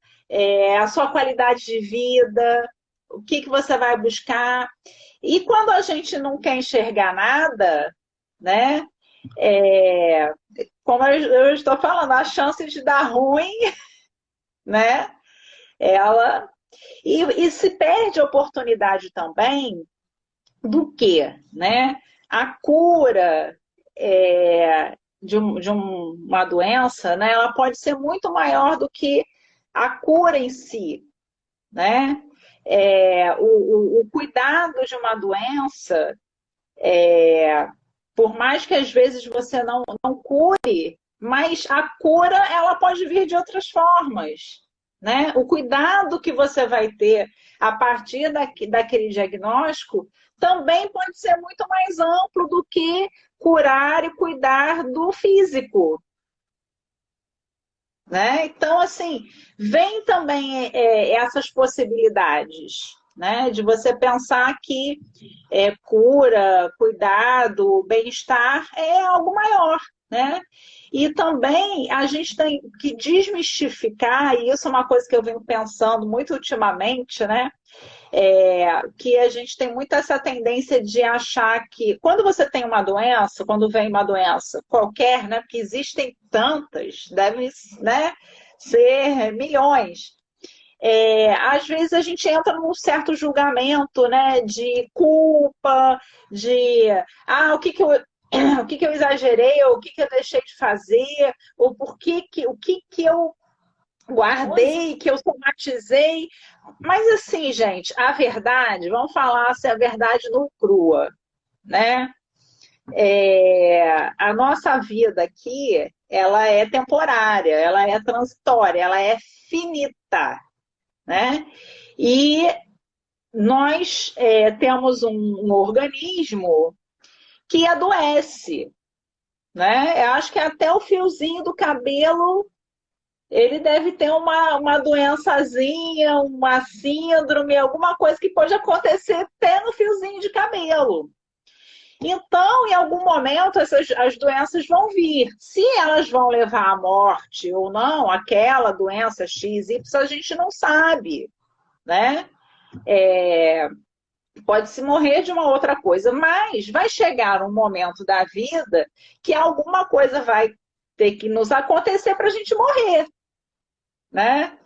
S1: a sua qualidade de vida, o que, que você vai buscar. E quando a gente não quer enxergar nada, né, é, como eu estou falando, a chance de dar ruim, né, ela e se perde a oportunidade também do quê? Né? A cura de uma doença, né? Ela pode ser muito maior do que a cura em si. Né? O cuidado de uma doença, por mais que às vezes você não cure, mas a cura ela pode vir de outras formas. né? O cuidado que você vai ter a partir daquele diagnóstico também pode ser muito mais amplo do que curar e cuidar do físico, né? Então, assim, vem também essas possibilidades, né? De você pensar que cura, cuidado, bem-estar é algo maior, né? E também a gente tem que desmistificar, e isso é uma coisa que eu venho pensando muito ultimamente, né? Que a gente tem muito essa tendência de achar que quando você tem uma doença, quando vem uma doença qualquer, né? Porque existem tantas, devem, né, ser milhões. Às vezes a gente entra num certo julgamento, né, de culpa, de o que eu, o que eu exagerei, ou o que eu deixei de fazer, ou o que eu guardei, que eu somatizei. Mas assim, gente, a verdade, vamos falar se a verdade não crua, né? A nossa vida aqui, ela é temporária, ela é transitória, ela é finita, né? E nós temos um organismo que adoece, né? Eu acho que até o fiozinho do cabelo ele deve ter uma doençazinha, uma síndrome, alguma coisa que pode acontecer até no fiozinho de cabelo. Então, em algum momento, as doenças vão vir. Se elas vão levar à morte ou não, aquela doença X, Y, a gente não sabe, né? Pode se morrer de uma outra coisa, mas vai chegar um momento da vida que alguma coisa vai ter que nos acontecer para a gente morrer, né?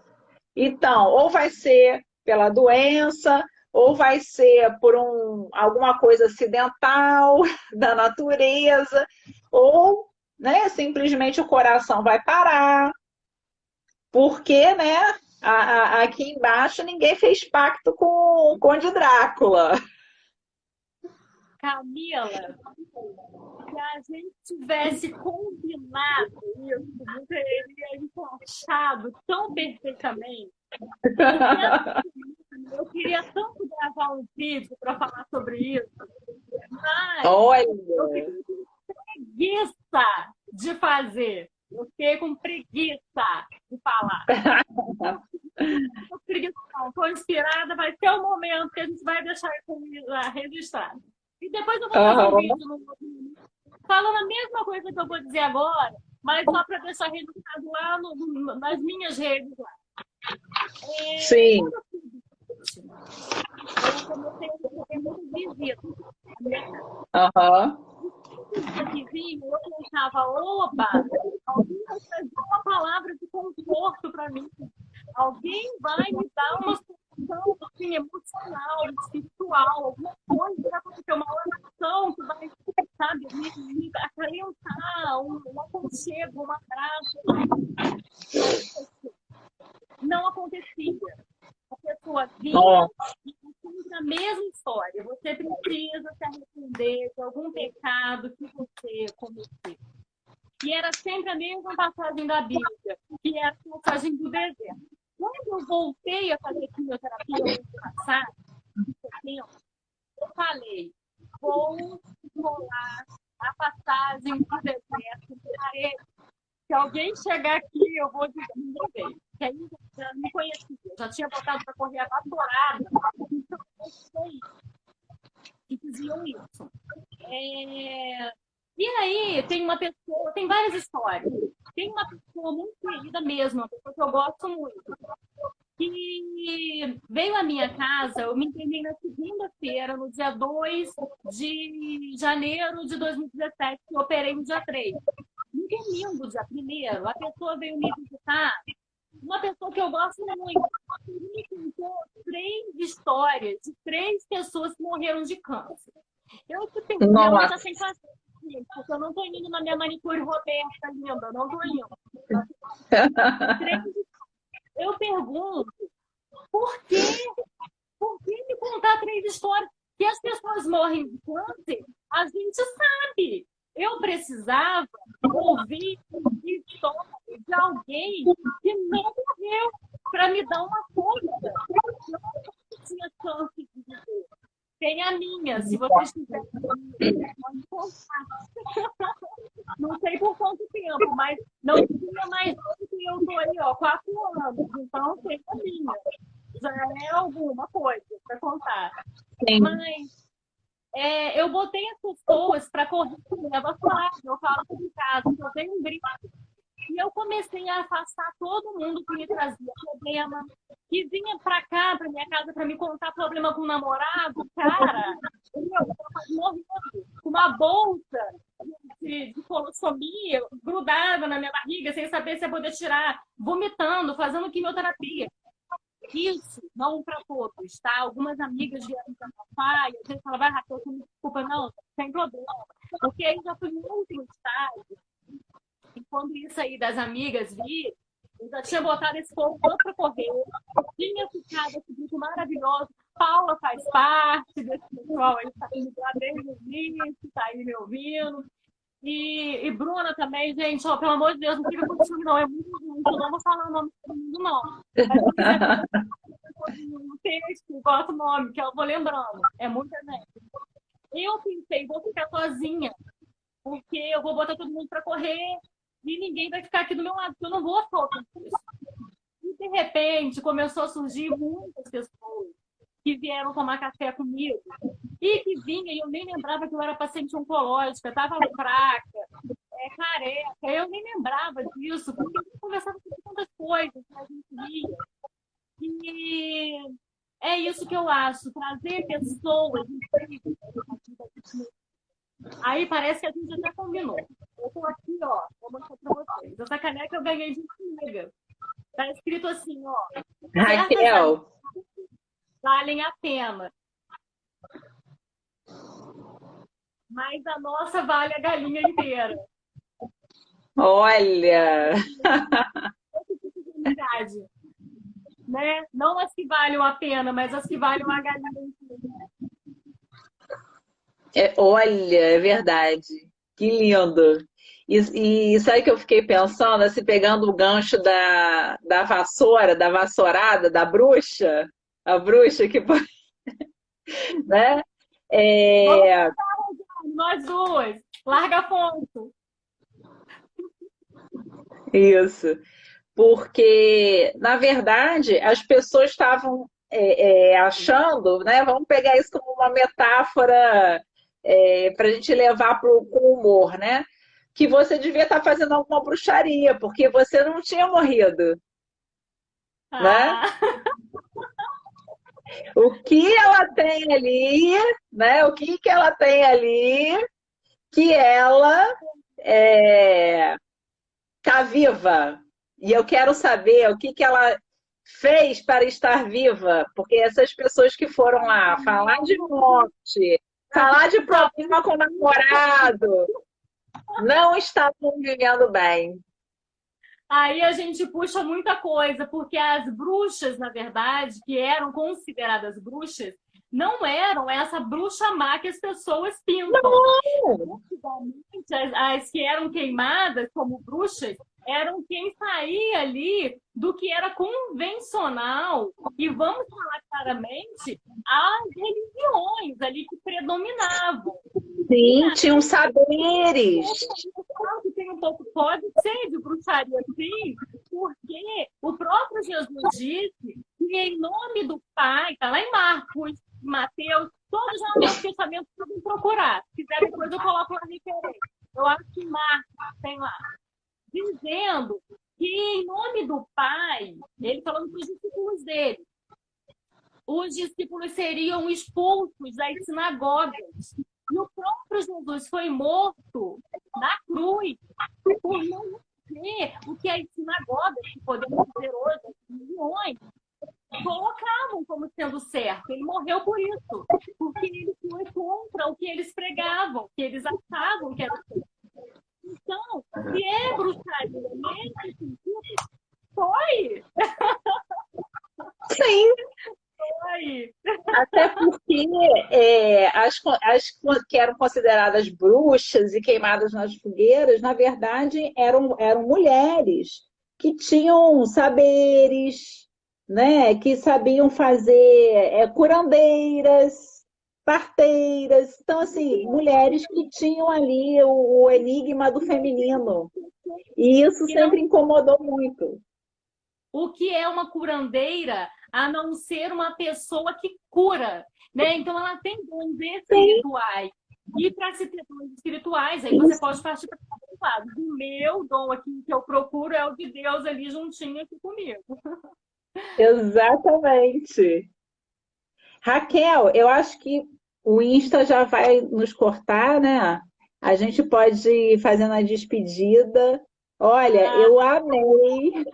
S1: Então, ou vai ser pela doença, ou vai ser por alguma coisa acidental da natureza, ou, né, simplesmente o coração vai parar, porque, né, aqui embaixo ninguém fez pacto com o Conde Drácula.
S2: Camila, se a gente tivesse combinado isso, você teria encaixado tão perfeitamente. Eu queria tanto gravar um vídeo para falar sobre isso, mas
S1: Olha.
S2: eu fiquei com preguiça de fazer. Eu fiquei com preguiça de falar. Não, preguiça não. Estou inspirada, vai ter um momento que a gente vai deixar isso registrado. E depois eu vou fazer um vídeo falando a mesma coisa que eu vou dizer agora, mas só para deixar registrado lá nas minhas redes lá.
S1: Sim.
S2: Eu comecei a ter muitas visitas. Vizinho, eu pensava, oba, alguém vai trazer uma palavra de conforto para mim. Alguém vai me dar uma solução assim, emocional, espiritual, alguma coisa que vai acontecer, uma oração que vai, sabe, me acalentar, um aconchego, um abraço. Não acontecia. A pessoa vinha e sempre a mesma história. Você precisa se arrepender de algum pecado que você cometeu. E era sempre a mesma passagem da Bíblia, que era a passagem do deserto. Quando eu voltei a fazer quimioterapia no ano passado, eu falei, vou rolar a passagem do deserto. Se alguém chegar aqui, eu vou dizer, ninguém veio. Porque aí já me conhecia, já tinha botado para correr apavorada. Então, eu sei. E diziam isso. E aí, tem uma pessoa, tem várias histórias. Tem uma pessoa muito querida mesmo, uma pessoa que eu gosto muito, que veio à minha casa, eu me internei na segunda-feira, no dia 2 de janeiro de 2017, que eu operei no dia 3. No domingo, dia 1º, a pessoa veio me visitar, uma pessoa que eu gosto muito. Me contou 3 histórias de 3 pessoas que morreram de câncer. Eu te pergunto, minha mãe está sem paciência, porque eu não estou indo na minha manicure Roberta, linda, não estou indo. Eu pergunto, por que me contar 3 histórias? Que as pessoas morrem de câncer, a gente sabe. Eu precisava ouvir história de alguém que não morreu. para me dar uma força. Eu não tinha chance de viver. Tem a minha, se vocês quiserem, pode contar. Não sei por quanto tempo, mas não tinha mais do que eu tô aí, ó, 4 anos. Então, tem a minha. Já é alguma coisa para contar.
S1: Sim.
S2: Mas eu botei as pessoas para correr comigo. Eu falo aqui em casa, que eu tenho um grito. E eu comecei a afastar todo mundo que me trazia problema, que vinha pra cá, pra minha casa, pra me contar problema com o namorado, cara. Eu tava morrendo com uma bolsa de colossomia grudada na minha barriga, sem saber se ia poder tirar, vomitando, fazendo quimioterapia. Isso, não para todos, tá? Algumas amigas vieram para papai, às vezes falavam, Raquel, você me desculpa, não, sem problema. Porque aí já fui em outro estágio. E quando isso aí das amigas vi, eu já tinha botado esse povo todo para correr. Eu tinha ficado esse grupo maravilhoso. Paula faz parte desse pessoal aí, está indo lá desde o início, está aí me ouvindo. E Bruna também, gente, ó, pelo amor de Deus, não fica contigo, não. É muito ruim, eu não vou falar o nome de todo mundo, não. Mas no texto, bota o nome, que eu vou lembrando. É muita gente. Eu pensei, vou ficar sozinha, porque eu vou botar todo mundo para correr e ninguém vai ficar aqui do meu lado, porque eu não vou faltar isso. E de repente começou a surgir muitas pessoas que vieram tomar café comigo e que vinha e eu nem lembrava que eu era paciente oncológica, estava fraca, careca, eu nem lembrava disso, porque eu conversava sobre tantas coisas que a gente via. E é isso que eu acho, trazer pessoas incríveis. Aí parece que a gente até combinou. Eu tô aqui, ó, vou mostrar pra vocês. Essa caneca eu ganhei de uma amiga. Tá escrito assim, ó.
S1: Raquel.
S2: Valem a pena. Mas a nossa vale a galinha inteira.
S1: Olha!
S2: Esse tipo de unidade. Né? Não as que valem a pena, mas as que valem a galinha inteira.
S1: Olha, é verdade. Que lindo. E sabe o que eu fiquei pensando? Assim, pegando o gancho da vassoura, da vassourada, da bruxa, a bruxa que né?
S2: Nós duas. Larga ponto.
S1: Isso. Porque, na verdade, as pessoas estavam achando, né? Vamos pegar isso como uma metáfora para a gente levar com humor, né? Que você devia estar fazendo alguma bruxaria, porque você não tinha morrido, né? O que ela tem ali, né? O que ela tem ali que ela está viva. E eu quero saber o que ela fez para estar viva, porque essas pessoas que foram lá falar de morte, falar de problema com o namorado, não estavam vivendo bem.
S2: Aí a gente puxa muita coisa, porque as bruxas, na verdade, que eram consideradas bruxas, não eram essa bruxa má que as pessoas pintam. As que eram queimadas como bruxas eram quem saía ali do que era convencional. E vamos falar claramente, as religiões ali que predominavam.
S1: Sim, tinham saberes.
S2: Tem um pouco, pode ser de bruxaria, sim, porque o próprio Jesus disse que em nome do Pai, está lá em Marcos, Mateus, todos já no nosso pensamento podem procurar. Se quiser, depois eu coloco na referência. Eu acho que Marcos tem lá, dizendo que em nome do Pai, ele falando para os discípulos dele, os discípulos seriam expulsos das sinagogas. E o próprio Jesus foi morto na cruz por não ser o que as sinagogas, que podemos dizer hoje, as religiões, colocavam como sendo certo. Ele morreu por isso, porque ele foi contra o que eles pregavam, que eles achavam que era certo. Então, se é bruxaria nesse sentido, foi!
S1: Sim!
S2: Foi!
S1: Até porque as que eram consideradas bruxas e queimadas nas fogueiras, na verdade, eram mulheres que tinham saberes, né, que sabiam fazer curandeiras, parteiras. Então, assim, mulheres que tinham ali o enigma do feminino. E isso
S2: E não,
S1: sempre incomodou muito.
S2: o que é uma curandeira a não ser uma pessoa que cura, né? Então ela tem dons
S1: Sim,
S2: espirituais. E para se ter dons espirituais, aí você
S1: isso,
S2: pode partir para o lado. O meu dom aqui que eu procuro é o de Deus ali juntinho aqui comigo.
S1: exatamente. Raquel, eu acho que o Insta já vai nos cortar, né? A gente pode ir fazendo a despedida. Olha,
S2: Ah,
S1: eu amei.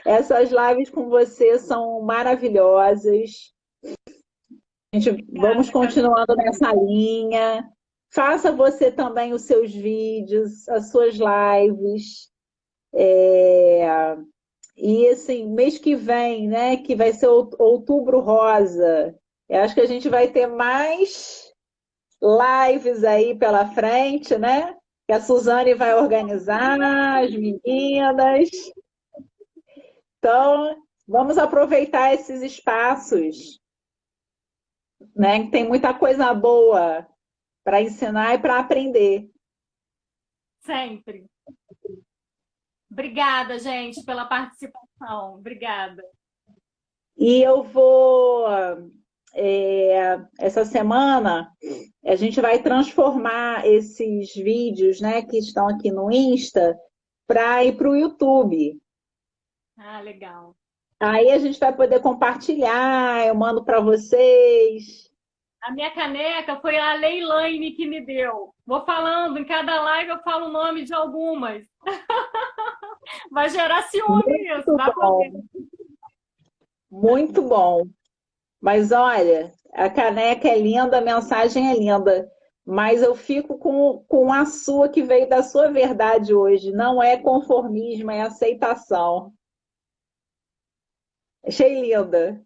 S1: Essas lives com você são maravilhosas. Vamos
S2: obrigada, Camila.
S1: continuando nessa linha. Faça você também os seus vídeos, as suas lives. E assim, mês que vem, né? Que vai ser Outubro Rosa. Eu acho que a gente vai ter mais lives aí pela frente, né? Que a Suzane vai organizar, as meninas. Então, vamos aproveitar esses espaços, né? Que tem muita coisa boa para ensinar e para aprender.
S2: Sempre. Obrigada, gente, pela participação. Obrigada.
S1: E eu vou, essa semana, a gente vai transformar esses vídeos, né, que estão aqui no Insta, para ir para o YouTube.
S2: Ah, legal.
S1: Aí a gente vai poder compartilhar, eu mando para vocês.
S2: A minha caneca foi a Leilane que me deu. Vou falando, em cada live eu falo o nome de algumas. Vai gerar ciúme isso,
S1: Muito
S2: dá pra ver.
S1: bom, muito bom. Mas olha, a caneca é linda, a mensagem é linda. Mas eu fico com a sua que veio da sua verdade hoje. Não é conformismo, é aceitação. Achei linda.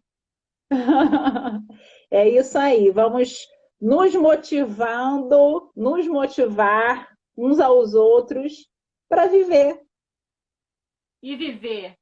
S1: É isso aí. Vamos nos motivando, nos motivar uns aos outros para viver.
S2: E viver.